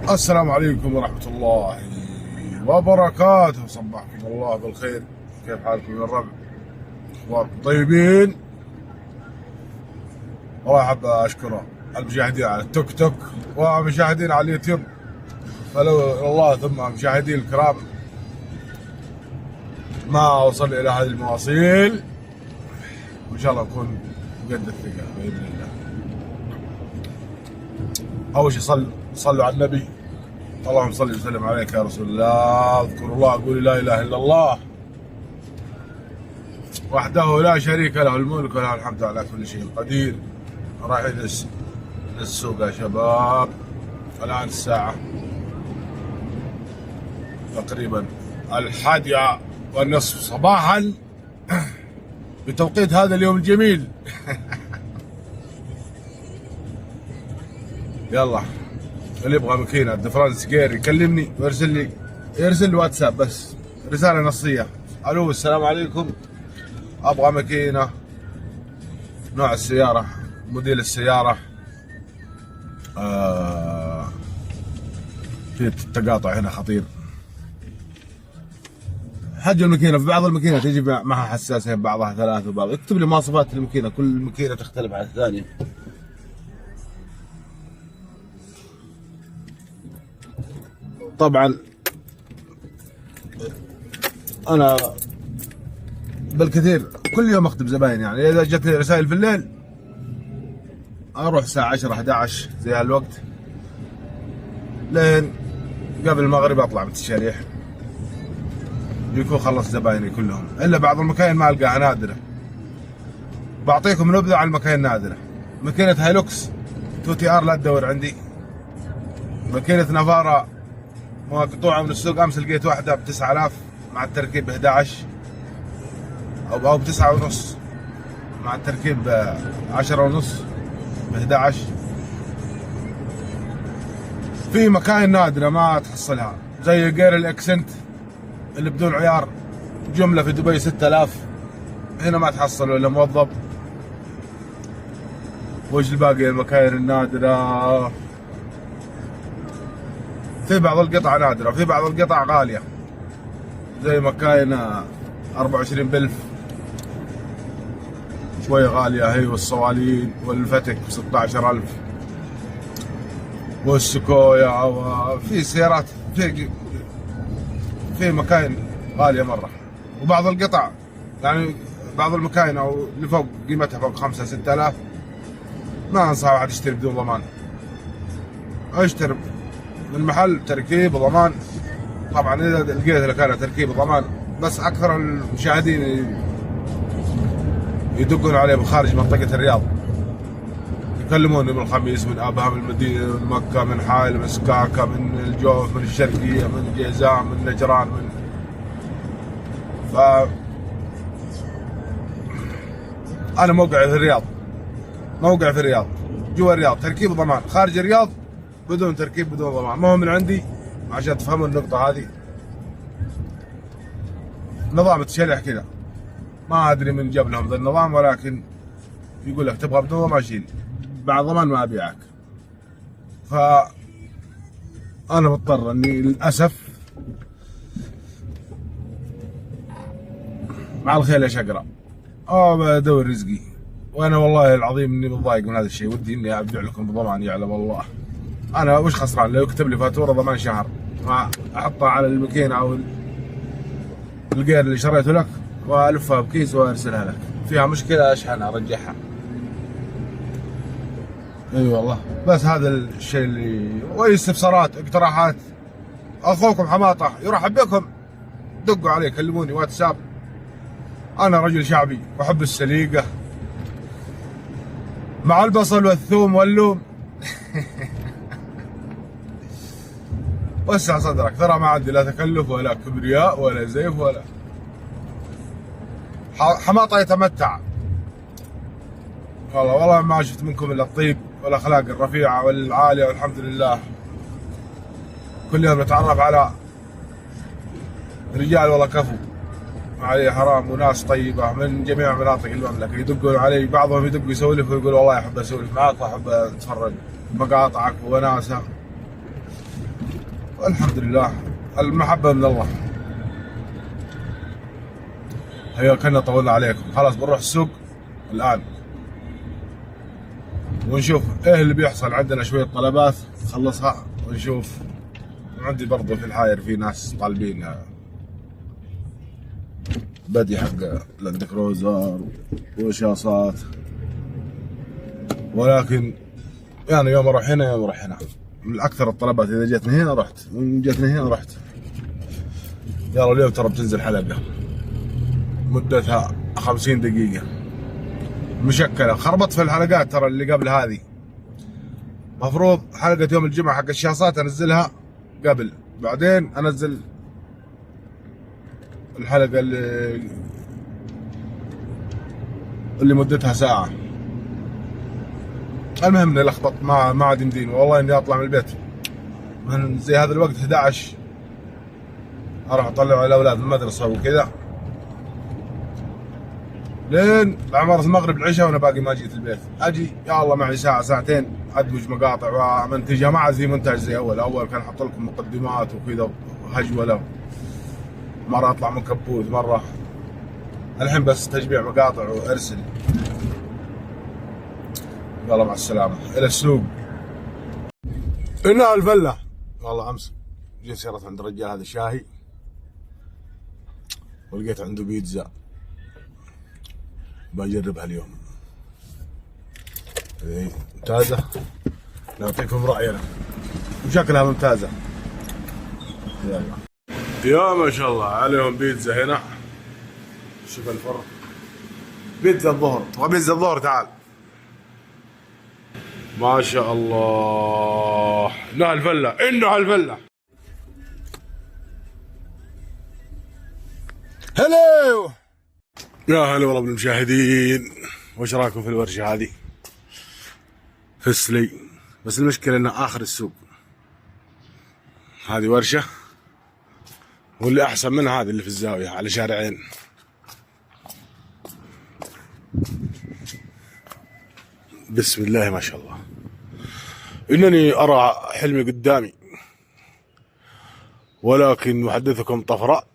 السلام عليكم ورحمة الله وبركاته. صبحكم الله بالخير. كيف حالكم يا الربع؟ أخباركم طيبين؟ والله أحب أشكر المشاهدين على التيك توك ومشاهدين على اليوتيوب، فلو الله ثم مشاهدين الكرام ما وصل إلى هذه المواصيل وإن شاء الله نكون بقد الثقة بإذن الله. أول شيء صلوا على النبي. اللهم صل وسلم عليك يا رسول الله. اذكر الله، قولوا لا اله الا الله وحده لا شريك له الملك وله الحمد على كل شيء قدير. رايحين للسوق يا شباب. الان الساعة تقريبا 11:30 صباحا بتوقيت هذا اليوم الجميل. يلا اللي يبغى ماكينة دفرنس جير يكلمني ويرسل لي واتساب بس رسالة نصية. الو السلام عليكم، ابغى ماكينة، نوع السيارة، موديل السيارة، في التقاطع هنا خطير. حج الماكينة، في بعض الماكينة تجي معها حساسية، بعضها 3 وبعض. اكتب لي مواصفات الماكينة، كل ماكينة تختلف عن الثانية. طبعا انا بالكثير كل يوم اخدم زباين، يعني اذا جتني رسائل في الليل اروح الساعة 10 11 زي هالوقت لين قبل المغرب اطلع بالتشاريح، يكون خلص زبايني كلهم، الا بعض المكاين ما القاها نادرة. بعطيكم نبذة عن المكاين النادرة. ماكينة هايلوكس 2 TR لا تدور عندي. ماكينة نافارا مقطوعة من السوق، امس لقيت واحدة ب9000 مع التركيب ب11 او ب9.5 مع التركيب ب10.5 ب11. في مكاين نادرة ما تحصلها زي غير الاكسنت اللي بدون عيار، جملة في دبي 6000، هنا ما تحصل الا موظف. وش الباقي المكاين النادرة؟ في بعض القطع نادرة، في بعض القطع غالية زي مكاين 24 بلف شوية غالية هي، والصوالين والفتك 16000 والسكويا، وفي سيارات في مكاين غالية مرة. وبعض القطع يعني بعض المكاين او اللي فوق قيمتها فوق 5 6000 ما انصح واحد يشتري بدون ضمان. اشتري من محل تركيب وضمان. طبعا اذا لقيت لك انا تركيب وضمان، بس اكثر المشاهدين يدقون عليه من خارج منطقة الرياض، يكلموني من الخميس، من ابها، من المدينة، من مكة، من حائل، من سكاكا، من الجوف، من الشرقية، من جيزان، من نجران، من انا موقعي في الرياض، موقع في الرياض، جوا الرياض تركيب وضمان، خارج الرياض بدون تركيب بدون ضمان. ما هو من عندي عشان تفهموا النقطة هذه. نظام التشريح كذا، ما ادري من جاب لهم ذا النظام، ولكن يقول لك تبغى بدون ضمان شيل، مع ضمان ما ابيعك. فانا مضطر اني للاسف مع الخيل يا شقرة بدور رزقي. وانا والله العظيم اني متضايق من هذا الشيء، ودي اني ابيع لكم بضمان يعلم الله. انا وش خسران لو يكتب لي فاتوره ضمان شهر ما احطها على الماكينه او الغير اللي شريته لك والفها بكيس وارسلها لك، فيها مشكله اشحنها ارجعها. اي والله. بس هذا الشيء اللي، واي استفسارات اقتراحات اخوكم حماطه يرحب بكم، دقوا علي كلموني واتساب. انا رجل شعبي واحب السليقه مع البصل والثوم واللوم. وسع صدرك، ترى ما عندي لا تكلف ولا كبرياء ولا زيف ولا حماطة يتمتع. والله ما شفت منكم الا الطيب والاخلاق الرفيعه والعاليه، والحمد لله. كل يوم نتعرف على رجال والله كفو علي حرام وناس طيبه من جميع مناطق المملكه، يدقون علي، بعضهم يدق يسولف ويقول والله احب اسولف معاك واحب اتفرج مقاطعك وناسها. الحمد لله، المحبة من الله. هيا كنا طولنا عليكم، خلاص بنروح السوق الآن ونشوف ايه اللي بيحصل. عندنا شوية طلبات نخلصها ونشوف. عندي برضه في الحاير في ناس طالبين بدي حق لاند كروزر وشاصات، ولكن يعني يوم اروح هنا يوم اروح هنا. من اكثر الطلبات اذا جتني هنا رحت، وإن جتني هنا رحت. يلا اليوم ترى بتنزل حلقة مدتها 50 دقيقة مشكلة. خربطت في الحلقات ترى اللي قبل هذه. مفروض حلقة يوم الجمعة حق الشاصات انزلها قبل، بعدين انزل الحلقة اللي مدتها ساعة. المهم اني لخبط، ما عاد يمديني والله اني اطلع من البيت من زي هذا الوقت 11 اروح اطلع الاولاد من المدرسة وكذا لين بعمر المغرب العشاء وانا باقي ما جيت البيت. اجي يا الله معي ساعة ساعتين ادمج مقاطع ومنتجها. ما عاد في مونتاج زي اول كان احط لكم مقدمات وكذا وهجولة، مرة اطلع من كبوت مرة. الحين بس تجميع مقاطع وارسل. يلا مع السلامة الى السوق. انها الفلة والله. امس جيت سيرت عند الرجال هذا شاهي ولقيت عنده بيتزا بجربها اليوم. ممتازة، نعطيكم رأينا وشكلها ممتازة. يلا يا ما شاء الله عليهم بيتزا هنا. شوف الفرق، بيتزا الظهر. تبغى بيتزا الظهر؟ تعال. ما شاء الله، انها الفلة انها الفلة. هلو يا هلا والله بالمشاهدين. وش رايكم في الورشة هذه؟ فسلي، بس المشكلة انها اخر السوق. هذه ورشة، واللي احسن منها هذه اللي في الزاوية على شارعين. بسم الله ما شاء الله. انني ارى حلمي قدامي، ولكن محدثكم طفرة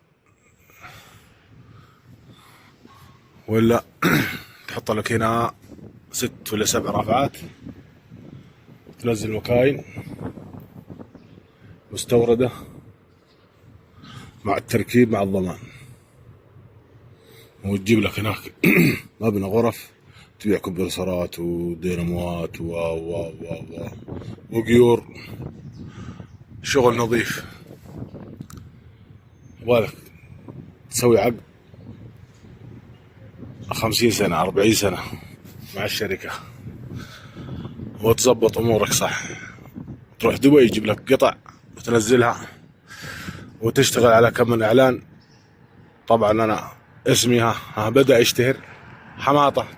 ولا تحط لك هنا 6 ولا 7 رافعات، تنزل مكاين مستوردة مع التركيب مع الضمان، وتجيب لك هناك مبنى غرف تبيع كمبرسورات وديناموات وقيور. شغل نظيف. يبغالك تسوي عقد 50 سنة 40 سنة مع الشركة وتظبط امورك صح. تروح دبي يجيب لك قطع وتنزلها وتشتغل على كم من اعلان. طبعا انا اسمي بدأ يشتهر حماطة،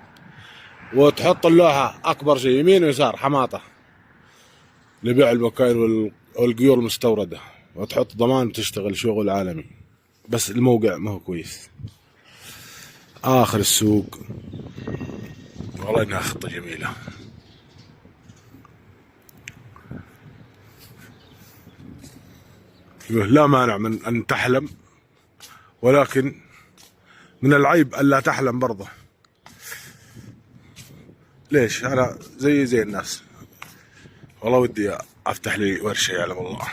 وتحط اللوحة اكبر شيء يمين ويسار حماطة لبيع المكاين والقيور المستوردة، وتحط ضمان وتشتغل شغل عالمي. بس الموقع ما هو كويس. اخر السوق والله انها خطة جميلة. لا مانع من ان تحلم، ولكن من العيب الا تحلم برضه. ليش؟ انا زي الناس والله ودي افتح لي ورشة يعلم الله،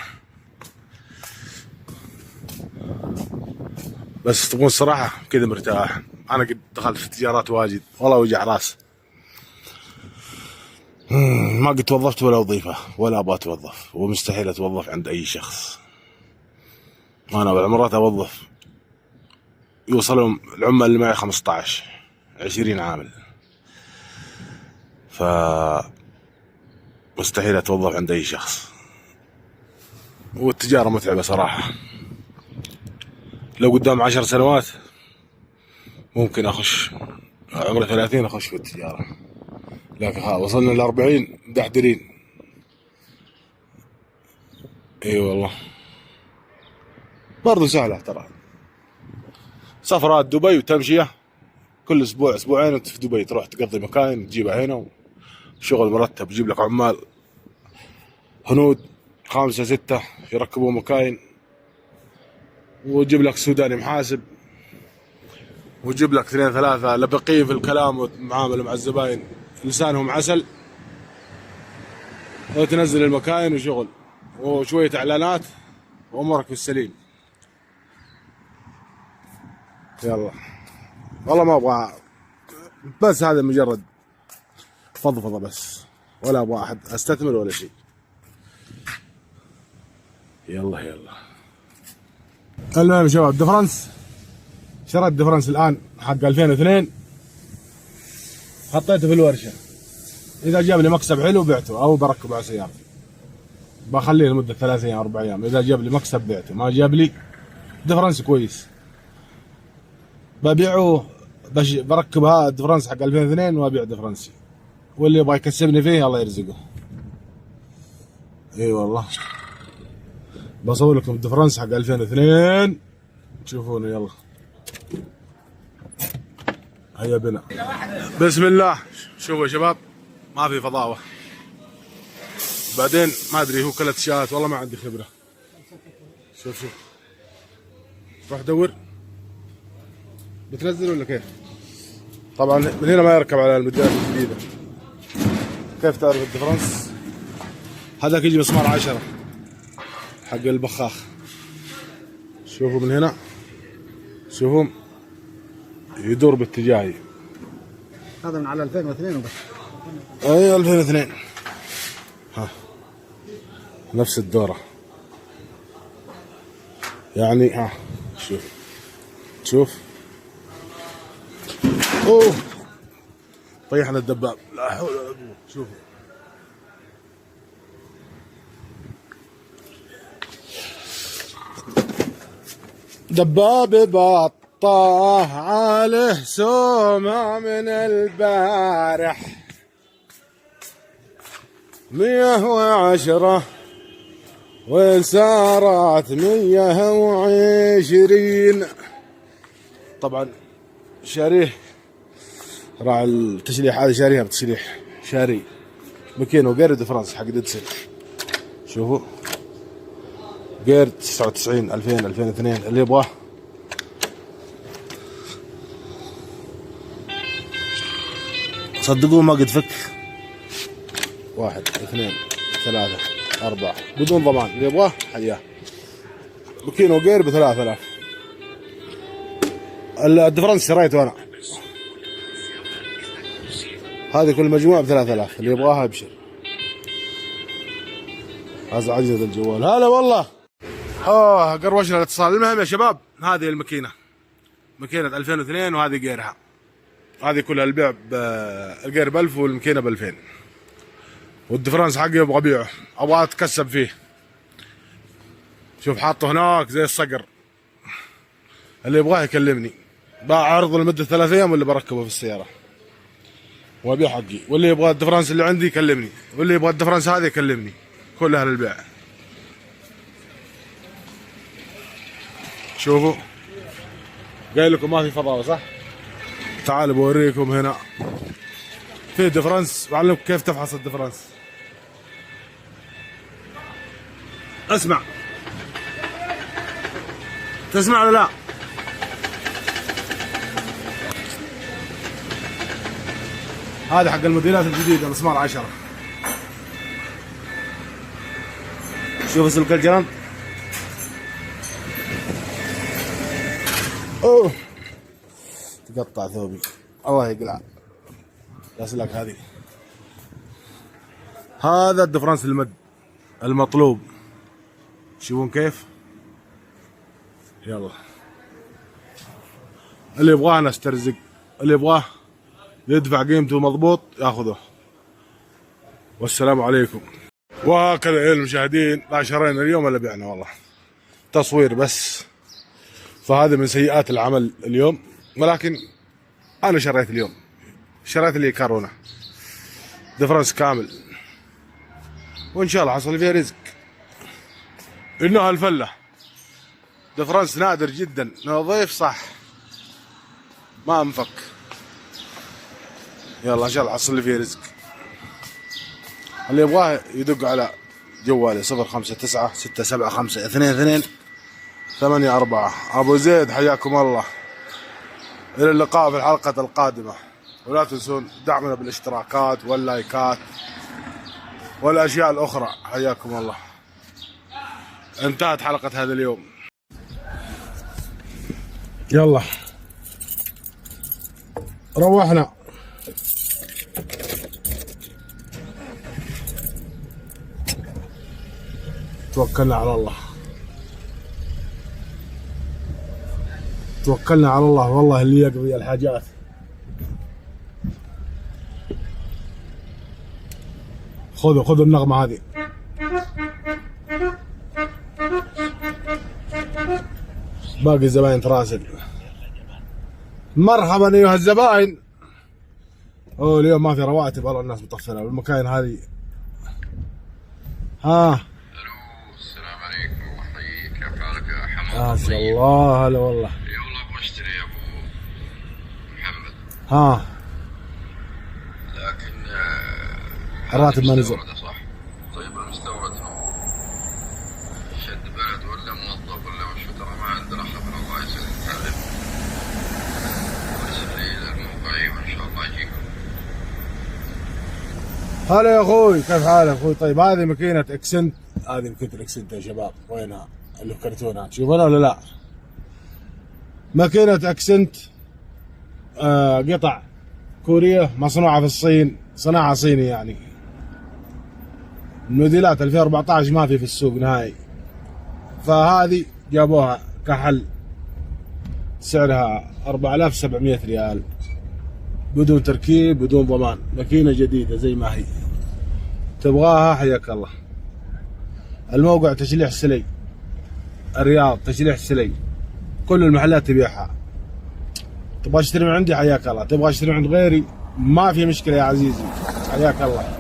بس تكون صراحة كذا مرتاح. انا قد دخلت في تجارات واجد والله وجع راس. ما قد توظفت ولا وظيفة ولا ابغى اتوظف، ومستحيل اتوظف عند اي شخص. انا بالعمرات اوظف يوصلهم العمال اللي معي 15 20 عامل، ف مستحيل اتوظف عند اي شخص. والتجارة متعبة صراحة. لو قدام 10 سنوات ممكن اخش عمري 30 اخش في التجارة، لكن وصلنا ل40 مدحدرين. اي والله برضو سهلة ترى. سفرات دبي وتمشية كل اسبوع اسبوعين انت في دبي، تروح تقضي مكاين تجيبها هنا وشغل مرتب. تجيب لك عمال هنود 5 6 يركبوا مكاين، ويجيب لك سوداني محاسب، ويجيب لك 2 3 لبقين في الكلام والمعامله مع الزباين لسانهم عسل، وتنزل المكاين وشغل وشويه اعلانات وامورك بالسليم. يلا والله ما ابغى، بس هذا مجرد فضفضه بس، ولا ابغى احد استثمر ولا شيء. يلا المهم يا شباب، ديفرنس شريت ديفرنس الان حق 2002، حطيته في الورشه، اذا جاب لي مكسب حلو بعته او بركبه على سيارتي، بخليه لمده 3 ايام 4 ايام، اذا جاب لي مكسب بعته، ما جاب لي ديفرنس كويس ببيعه، بركب هذا الديفرنس حق 2002 وابيع ديفرنسي، واللي يبغى يكسبني فيه الله يرزقه. اي والله بصور لكم الديفرنس حق 2002 تشوفونه. يلا هيا بنا، بسم الله. شوفوا يا شباب، ما في فضاوه، بعدين ما ادري هو كلت شات والله ما عندي خبره. شوف روح دور، بتنزل ولا كيف؟ طبعا من هنا ما يركب على المدات الجديده. كيف تعرف الديفرنس؟ هذاك يجي مسمار 10 حق البخاخ، شوفوا من هنا، شوفوا يدور باتجاهي. هذا من على 2002 وبس. اي 2002 ها نفس الدورة يعني. ها شوف اوه طيحنا الدباب، لا حول ولا قوة. شوفوا دباب بطاه عليه سومة من البارح 110 وصارت 120. طبعا شاريه راعي التشليح، هذا شاريها بتشليح شاري ماكينة غير ديفرنس حق ديدسن. شوفوا غير 99 2000 2002 اللي يبغاه. صدقوا ما قد فك 1 2 3 4 بدون ضمان، اللي يبغاه حياه. ماكينة غير ب 3000. الديفرنس شريته انا، هذه كل مجموعة ب 3000، اللي يبغاها ابشر. هذا عجز الجوال. هلا والله قروشنا الاتصال. المهم يا شباب، هذه الماكينة ماكينة 2002 وهذه غيرها، هذه كلها البيع الغير ب 1000 والماكينة ب 2000، والديفرنس حقي ابغى ابيعه، ابغى اتكسب فيه. شوف حاطه هناك زي الصقر، اللي يبغاه يكلمني، بعرضه لمدة 3 ايام واللي بركبه في السيارة وابيع حقي، واللي يبغى الديفرنس اللي عندي يكلمني، واللي يبغى الديفرنس هذا يكلمني، كلها للبيع. شوفوا قايل لكم ما في فضاوة صح؟ تعالوا بوريكم هنا في ديفرنس، بعلمكم كيف تفحص الديفرنس. اسمع، تسمع ولا لا؟ هذا حق الموديلات الجديدة مسمار 10. شوف سلك الجرم، اوه تقطع ثوبي الله يقلع. الاسلاك هذه، هذا الدفرنس المد المطلوب. شوفون كيف. يلا اللي يبغاه نسترزق، اللي يبغاه يدفع قيمته مضبوط ياخذه. والسلام عليكم. وهكذا يا المشاهدين، لا شرينا اليوم ولا بعنا، والله تصوير بس. فهذا من سيئات العمل اليوم، ولكن انا شريت اليوم، شريت لي كارونا ديفرنس كامل، وان شاء الله حصل فيها رزق. انها الفله ديفرنس نادر جدا، نظيف صح ما انفك. يلا ان شاء الله حصل لي فيه رزق. اللي يبغاه يدق على جوالي 059 675 22 84. ابو زيد حياكم الله، الى اللقاء في الحلقة القادمة، ولا تنسون دعمنا بالاشتراكات واللايكات والاشياء الاخرى. حياكم الله. انتهت حلقة هذا اليوم. يلا روحنا. توكلنا على الله، توكلنا على الله، والله اللي يقضي الحاجات. خذوا النغمة هذه. باقي الزباين تراسل. مرحبا ايها الزباين. اوه اليوم ما في رواتب، والله الناس مطفره بالمكاين هذه. ها الو، السلام عليكم، الله يحييك، كيف حالك يا حمد؟ ما شاء الله، هلا والله. اي والله ابغى اشتري يا ابو محمد. ها لكن الراتب ما نزل. مستورد صح؟ طيب المستورد هو شد بلد ولا موظف ولا وشو؟ ترى ما عندنا خبر، الله يسلمك. تعلم وارسل لي الى الموقع وان شاء الله اجيكم. هلا يا اخوي، كيف حالك اخوي؟ طيب هذه ماكينة اكسنت، هذه ماكينة الاكسنت يا شباب. وينها؟ اللي في كرتونات، تشوفونها ولا لا؟ ماكينة اكسنت، قطع كورية مصنوعة في الصين، صناعة صيني يعني. الموديلات 2014 ما في السوق نهائي، فهذه جابوها كحل، سعرها 4700 ريال بدون تركيب بدون ضمان. ماكينة جديدة زي ما هي. تبغاها حياك الله. الموقع تشليح سلي، الرياض تشليح سلي، كل المحلات تبيعها. تبغى تشتري من عندي حياك الله، تبغى تشتري من عند غيري ما في مشكلة يا عزيزي، حياك الله.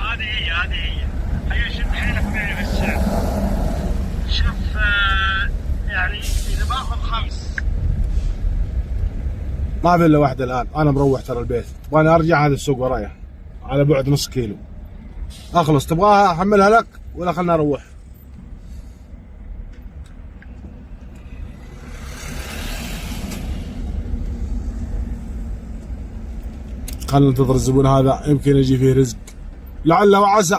هذه هي شد حيلك معي في السعر. شوف يعني اذا باخذ 5 ما في الا واحدة الان، انا مروح ترى البيت، وانا ارجع هذا السوق ورايا على بعد نص كيلو. اخلص، تبغاها احملها لك ولا خلنا اروح؟ خلنا ننتظر الزبون هذا، يمكن يجي فيه رزق لعل وعسى.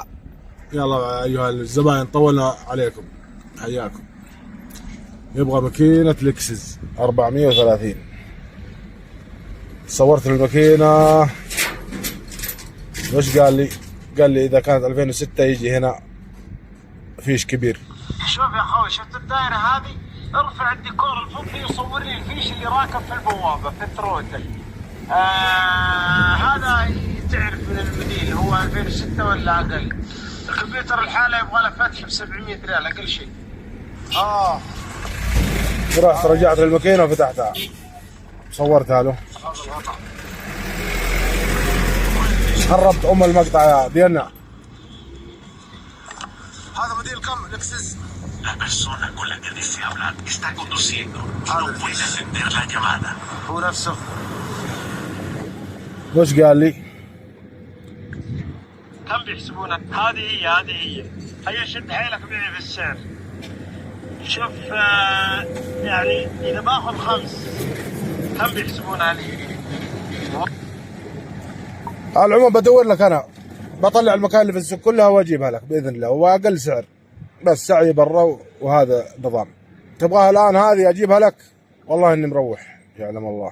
يلا ايها الزباين، طولنا عليكم، حياكم. يبغى ماكينة لكسس 430. صورت الماكينة، وش قال لي؟ قال لي اذا كانت 2006 يجي هنا فيش كبير. شوف يا اخوي، شفت الدائره هذه؟ ارفع الديكور الفضي وصور لي الفيش اللي راكب في البوابه في التروتل. هذا تعرف من الموديل هو 2006 ولا اقل. الكمبيوتر الحالة يبغى له فتح ب 700 ريال اقل شيء. رحت رجعت للماكينة وفتحتها، صورتها له. خربت المقطع يا دينا. هذا موديل كم لكسس؟ La persona con la que desea hablar está conduciendo y no puede atender la llamada. هو نفسه. وش قال لي؟ كم بيحسبونك؟ هذه هي شد حيلك معي في السعر. شوف يعني اذا باخذ 5 كم بيحسبونها لي؟ على العموم بدور لك انا، بطلع المكان اللي في السوق كلها واجيبها لك باذن الله، واقل سعر، بس سعي برا وهذا نظام. تبغاها الان هذه اجيبها لك، والله اني مروح، يعلم الله.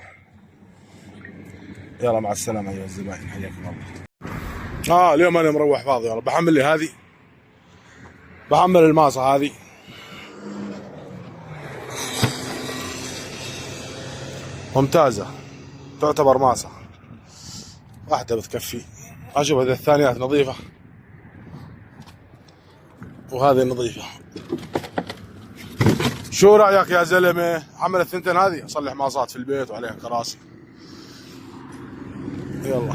يلا مع السلامه ايها الزباين، حياكم الله. اليوم انا مروح فاضي والله. بحمل لي هذه، بحمل الماسه هذه، ممتازه، تعتبر ماسه واحده بتكفي. اشوف هذه الثانيات نظيفه وهذه نظيفه. شو رايك يا زلمه؟ عمل الثنتين هذه اصلح ماسات في البيت وعليها كراسي. يلا.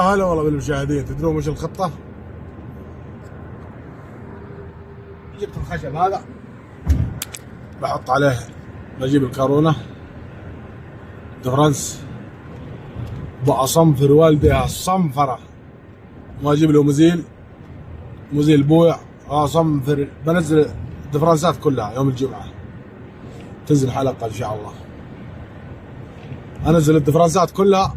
هلا والله بالمشاهدين. تدرون وش الخطه؟ جبت الخشب هذا بحط عليه، بجيب الكارونة دفرنس بأصنفر والديها الصنفرة، ما اجيب له مزيل بويع، اصنفر. بنزل الدفرنسات كلها يوم الجمعة، تنزل حلقة ان شاء الله، انزل الدفرنسات كلها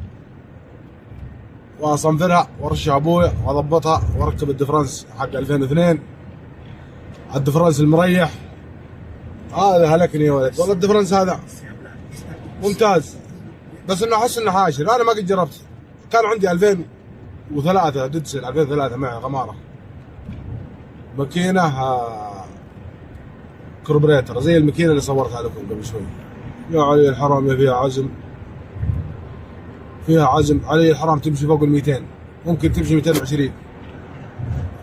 واصنفرها وارشها بويع واضبطها واركب الدفرنس حق 2002 الدفرنس المريح هذا. هلكني يا ولد والله الدفرنس هذا ممتاز، بس انه احس انه حاشر. انا ما قد جربت، كان عندي 2003 ديدسل 2003 معي غمارة ماكينة كربريتر زي الماكينة اللي صورتها لكم قبل شوي. يا علي الحرام يا فيها عزم علي الحرام، تمشي فوق ال 200، ممكن تمشي 220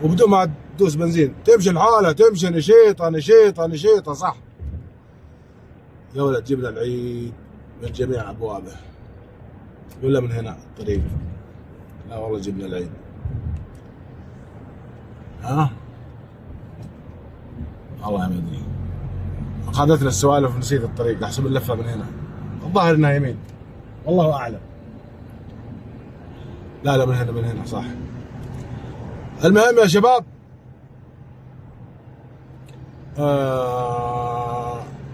وبدون ما تدوس بنزين، تمشي الحالة، تمشي نشيطة صح. يا ولد جبنا العيد من جميع ابوابه، ولا من هنا الطريق؟ لا والله جبنا العيد. ها والله ما ادري، اخذتنا السوالف ونسيت الطريق، احسب اللفه من هنا، الظاهر انها يمين، والله اعلم. لا من هنا صح. المهم يا شباب،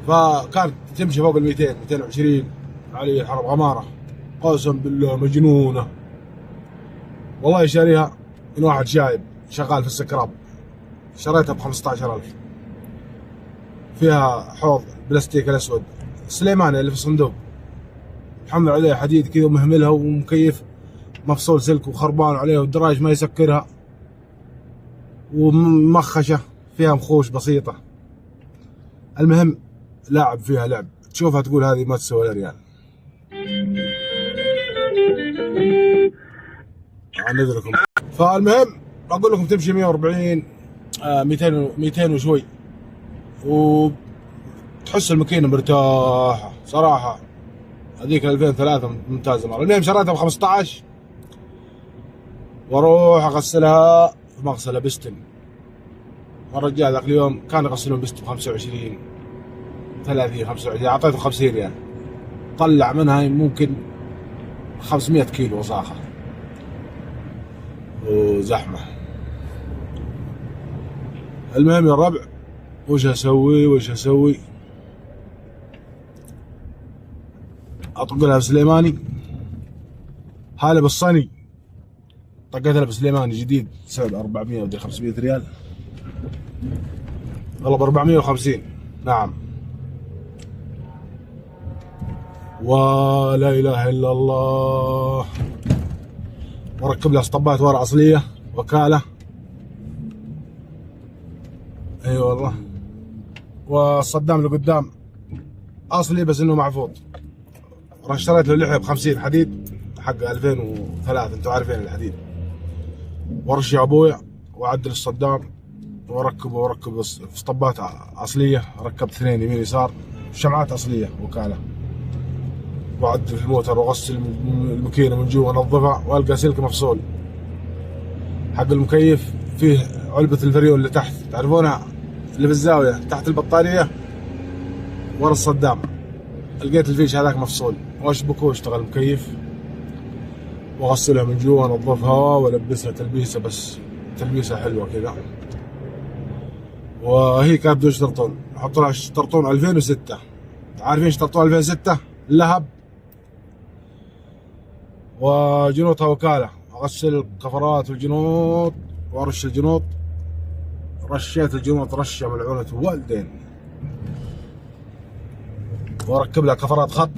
فكانت تمشي فوق ال 200 220 علي الحرب غمارة، قسم بالله مجنونة والله. شاريها من واحد شايب شغال في السكراب، شريتها ب 15,000. فيها حوض بلاستيك الاسود سليماني اللي في الصندوق، محمل عليه حديد كذا ومهملها، ومكيف مفصول سلك وخربان عليه، والدراج ما يسكرها، ومخشة فيها مخوش بسيطة. المهم لاعب فيها لعب، تشوفها تقول هذه ما تسوى ريال. نذركم. فالمهم اقول لكم تمشي 140 200 وشوي، وتحس الماكينه مرتاحه صراحه. هذيك 2003 ممتازه مره. المهم شريتها ب 15 واروح اغسلها في مغسله بستن. والرجال ذاك اليوم كان يغسلون بستن ب 25 30 25، اعطيته 50 ريال، طلع منها ممكن 500 كيلو وساخه وزحمه. المهم يا الربع، وش اسوي؟ اطق لها بسليماني، هاله بالصني طقيت لها بسليماني جديد سعر 400 ودي 500 ريال، والله ب 450 نعم. ولا اله الا الله. وركب لها اسطبات ورا اصليه وكاله، اي والله. والصدام اللي قدام اصلي بس انه معفوض. اشتريت له لحيه ب 50 حديد حق 2003، انتم عارفين الحديد. وارشي ابويا واعدل الصدام واركب اسطبات اصليه، ركبت 2 يمين يسار، شمعات اصليه وكاله، واعدل في الموتر واغسل الماكينه من جوا وانظفها، والقى سلك مفصول حق المكيف، فيه علبه الفريون اللي تحت تعرفونها اللي في الزاويه تحت البطاريه ورا الصدام، لقيت الفيش هذاك مفصول، واشبكه واشتغل المكيف، واغسلها من جوا وانظفها والبسها تلبيسه، بس تلبيسه حلوه كذا. وهي كانت بدون شطرطون، احط لها شطرطون 2006. عارفين شطرطون 2006 اللهب، وجنوطها وكاله. اغسل الكفرات والجنوط وارش الجنوط. رشيت الجنوط رشه ملعونه والدين، واركب لها كفرات خط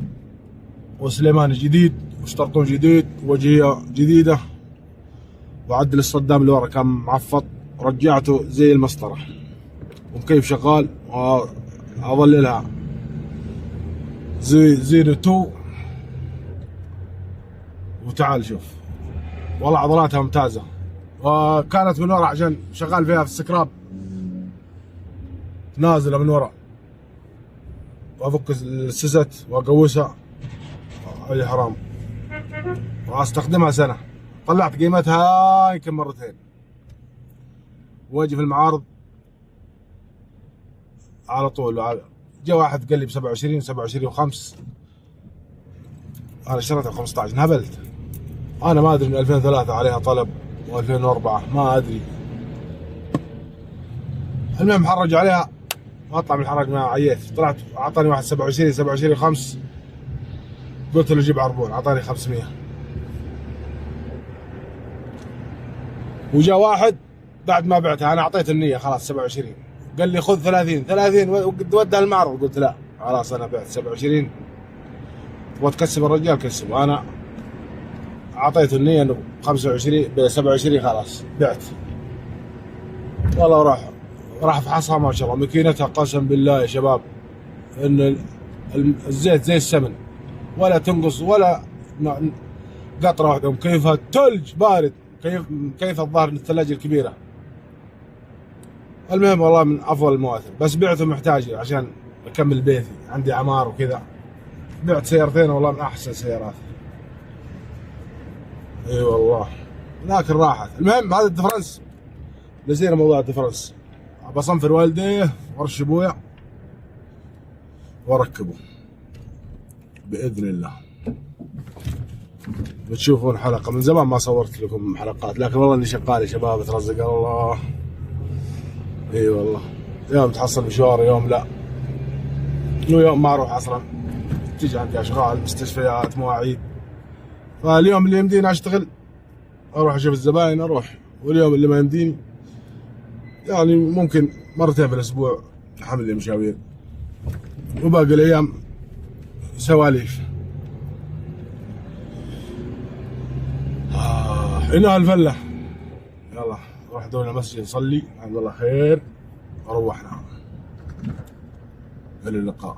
وسليماني جديد وشطرطون جديد وجهيه جديده، وعدل الصدام اللي ورا كان معفط، رجعته زي المسطره، ومكيف شغال. واظللها زي 2. وتعال شوف والله عضلاتها ممتازه. وكانت من ورا عشان شغال فيها في السكراب، نازله من ورا، وافك السست واقوسها علي حرام، واستخدمها سنه. طلعت قيمتها يمكن مرتين، واجي في المعارض على طول. جاء واحد قال لي ب 27 و5، انا اشتريتها ب 15. انهبلت. انا ما ادري من 2003 عليها طلب و2004 ما ادري. المهم حرج عليها، ما اطلع من الحرج، ما عييت. طلعت اعطاني واحد 27 و5، قلت له جيب عربون، اعطاني 500. وجاء واحد بعد ما بعتها، انا اعطيته النية خلاص 27، قال لي خذ 30 ودها المعرض. قلت لا خلاص انا بعت 27، تبغى تكسب الرجال كسب. وانا اعطيته النية انه 25 ب 27 خلاص بعت. والله راح افحصها ما شاء الله، ماكينتها قسم بالله يا شباب ان الزيت زي السمن، ولا تنقص ولا قطره واحده. مكيفها ثلج بارد، مكيفها الظاهر من الثلاجه الكبيره. المهم والله من افضل المواثب، بس بعته محتاج عشان اكمل بيتي، عندي عمار وكذا. بعت سيارتين والله من احسن السيارات. اي والله لكن راحت. المهم هذا الدفرنس، نسينا موضوع الدفرنس. بصنفر والديه وارش ابويا واركبه باذن الله. بتشوفون حلقه، من زمان ما صورت لكم حلقات، لكن والله اني شغال يا شباب، ترزق الله. اي والله يوم تحصل مشوار، يوم لا، ويوم ما اروح اصلا، تيجي عندي اشغال مستشفيات مواعيد. فاليوم اللي يمديني اشتغل اروح اشوف الزباين اروح، واليوم اللي ما يمديني يعني ممكن مرتين في الاسبوع حمل لي مشاوير، وباقي الايام سواليف. هنا الفله. يلا نروح دون المسجد نصلي، عند الله خير، وروحنا. الى اللقاء.